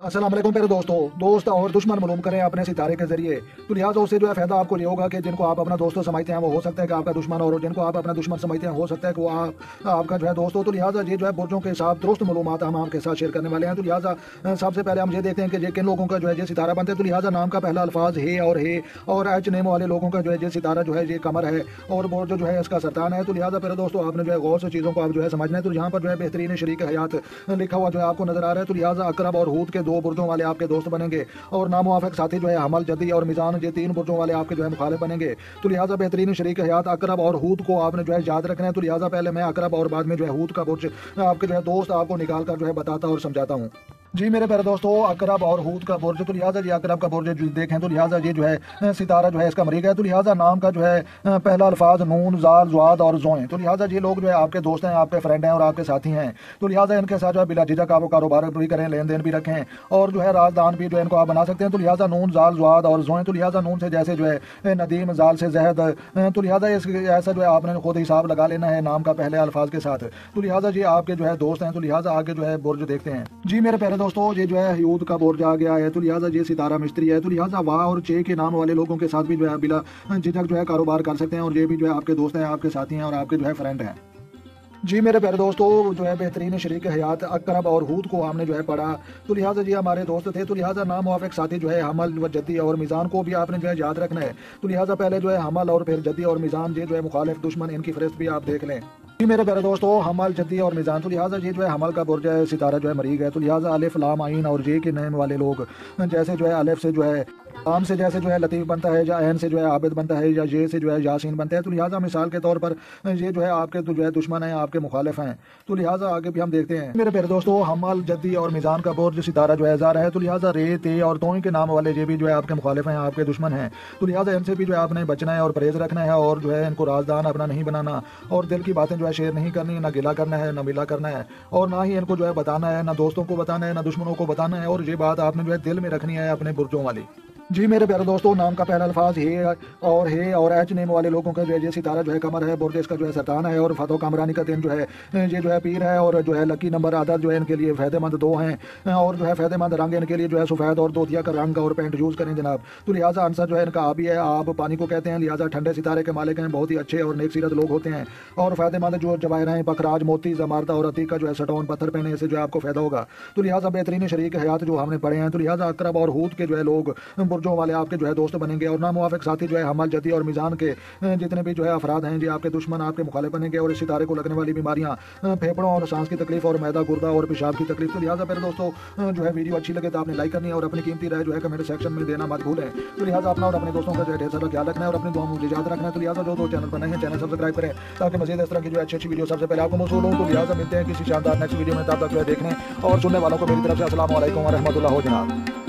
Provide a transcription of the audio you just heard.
अस्सलाम वालेकुम प्यारे दोस्तों, दोस्त और दुश्मन मालूम करें अपने सितारे के जरिए। तो लिहाजा उससे जो है फायदा आपको ये होगा कि जिनको आप अपना दोस्तों समझते हैं वो हो सकता है कि आपका दुश्मन, और जिनको आप अपना दुश्मन समझते हैं हो सकता है कि वो आपका जो है दोस्त हो। तो लिहाजा ये जो है बुर्जों के साथ दुरुस्त मालूमात हम आपके साथ शेयर करने वाले हैं। तो लिहाजा सबसे पहले हम ये देखते हैं कि किन लोगों का जो है ये सितारा बनता है। तो लिहाजा नाम का पहला अल्फाज है और एच नेम वाले लोगों का जो है ये सितारा जो है ये कमर है और बुर्ज जो है इसका सरतान है। तो लिहाजा प्यारे दोस्तों आपने जो है गौर से चीज़ों को आप जो है समझना है। तो यहाँ पर जो है बेहतरीन शरीक हयात लिखा हुआ जो है आपको नजर आ रहा है। तो लिहाजा अकरब और हूद के दो बुर्जों वाले आपके दोस्त बनेंगे और नामुवाफिक साथी जो है हमल, जदी और मिजान, ये तीन बुर्जों वाले आपके जो है मुखालिफ बनेंगे। तो लिहाजा बेहतरीन शरीक हयात अकरब और हूद को आपने जो है याद रखना है। तो लिहाजा पहले मैं अकरब और बाद में जो है हूद का बुर्ज आपके जो है दोस्त आपको निकाल कर जो है बताता और समझाता हूँ। जी मेरे प्यारे दोस्तों, अकरब और हूद का बुर्ज। तो लिहाजा ये अकरब का बुर्ज देखें तो लिहाजा ये जो है सितारा जो है इसका मरीग है। तो लिहाजा नाम का जो है पहला अल्फाज नून, ज़ाल, ज़्वाद और ज़ोएं। तो लिहाजा ये लोग जो है आपके दोस्त हैं, आपके फ्रेंड हैं और आपके साथी हैं। तो लिहाजा इनके साथ जो है बिला झिझक आप कारोबार भी करें, लेन देन भी रखें और जो है राजदान भी जो है इनको आप बना सकते हैं। तो लिहाजा नून, ज़ाल, ज़्वाद और ज़ोएं। तो लिहाजा नून से जैसे जो है नदीम, ज़ाल से जहद। तो लिहाजा ऐसा जो है आपने खुद हिसाब लगा लेना है नाम का पहले अल्फाज के साथ। तो लिहाजा ये आपके जो है दोस्त हैं। तो लिहाजा आगे जो है बुर्ज देखते हैं। जी मेरे प्यारे दोस्तों, ये जो है यूद का बुर्ज आ गया है। तो लिहाजा ये सितारा मिस्त्री है। तो लिहाजा वाह और चे के नाम वाले लोगों के साथ भी जो है बिला झिझक जो है कारोबार कर सकते हैं और ये भी जो है आपके दोस्त हैं, आपके साथी हैं और आपके जो है फ्रेंड हैं। जी मेरे प्यारे दोस्तों, जो है बेहतरीन शरीक हयात अकरब और हूद को हमने जो है पढ़ा। तो लिहाजा जी हमारे दोस्त थे। तो लिहाजा नाम वाफिक साथी जो है हमल व जद्दी और मिजान को भी आपने जो है याद रखना है। तो लिहाजा पहले जो है हमल और फिर जद्दी और मिजान, ये जो है मुखालिफ दुश्मन, इनकी फहरिस्त भी आप देख लें। जी मेरे प्यारे दोस्तों, हमल, जद्दी और मिजान। तो लिहाजा ये जो है हमल का बुर्ज है, सितारा जो है मरीग है। तो लिहाजा अलिफ, लाम, आइन और जे के नाम वाले लोग, जैसे जो है अलिफ से जो है आम से जैसे जो है लतीफ़ बनता है, या एन से जो है आबिद बनता है, या जे से जो है यासीन बनता है। तो लिहाजा मिसाल के तौर पर ये जो है आपके तो जो है दुश्मन हैं, आपके मुखालिफ हैं। तो लिहाजा आगे भी हम देखते हैं। मेरे प्यारे दोस्तों, हमल, जद्दी और मिजान का बुर्ज सितारा जो है ज़ार है। तो लिहाजा रे, ते और तोई के नाम वाले ये भी जो है आपके मुखालिफ हैं, आपके दुश्मन हैं। तो लिहाजा इनसे भी जो है आपने बचना है और परहेज रखना है और जो है इनको राजदान अपना नहीं बनाना और दिल की बातें जो है शेयर नहीं करनी, ना गिला करना है, ना मिला करना है और ना ही इनको जो है बताना है, ना दोस्तों को बताना है, ना दुश्मनों को बताना है। और ये बात आपने जो है दिल में रखनी है अपने बुर्जों वाली। जी मेरे प्यारे दोस्तों, नाम का पहला अल्फाज है और एच नेम वाले लोगों का जो है ये सितारा जो है कमर है, बुर्ज इसका जो है सरतान है और फतो कामरानी का दिन जो है ये जो है पीर है और जो है लकी नंबर आदत जो है इनके लिए फ़ायदेमंद दो हैं और जो है फ़ायदेमंद रंग इनके लिए जो है सफ़ेद और दोतिया का रंग और पेंट यूज़ करें जनाब। तो लिहाजा आंसर जो है इनका आबी है, आप पानी को कहते हैं। लिहाजा ठंडे सितारे के मालिक हैं, बहुत ही अच्छे और नेक सीरत लोग होते हैं और फ़ायदेमंद जो जवाहर हैं, पखराज, मोती, जमारता और अतीक का जो है सटोन पत्थर पहने से जो है आपको फ़ायदा होगा। तो लिहाजा बेहतरीन शरीक हयात जो हमने पढ़े हैं। तो लिहाजा अकरब और हूद के जो है लोग बुर्जों वाले आपके जो है दोस्त बनेंगे और नामुवाफिक साथी जो है हमल, जदी और मिजान के जितने भी जो है अफराद हैं जी आपके दुश्मन, आपके मुखालिफ बनेंगे और इस सितारे को लगने वाली बीमारियां फेफड़ों और सांस की तकलीफ और मैदा, गुर्दा और पेशाब की तकलीफ। तो लिहाजा मेरे दोस्तों जो है वीडियो अच्छी लगे तो आपने लाइक करनी है और अपनी कीमती राय जो है कमेंट सेक्शन में देना मत भूलें। तो लिहाजा अपना और अपने दोस्तों का जो है ढेर सारा ख्याल रखना है और अपनी दुआ मुझे याद रखना है। तो लिहाजा जो चैनल पर नए हैं चैनल सब्सक्राइब करें ताकि मज़ीद इस तरह की जो अच्छी अच्छी वीडियो सबसे पहले आपको मौसूल हो। तो लिहाजा मिलते हैं किसी शानदार नेक्स्ट वीडियो में, तब तक जो है देखने और सुनने वालों को मेरी तरफ से अस्सलाम वालेकुम व रहमतुल्लाह हो जनाब।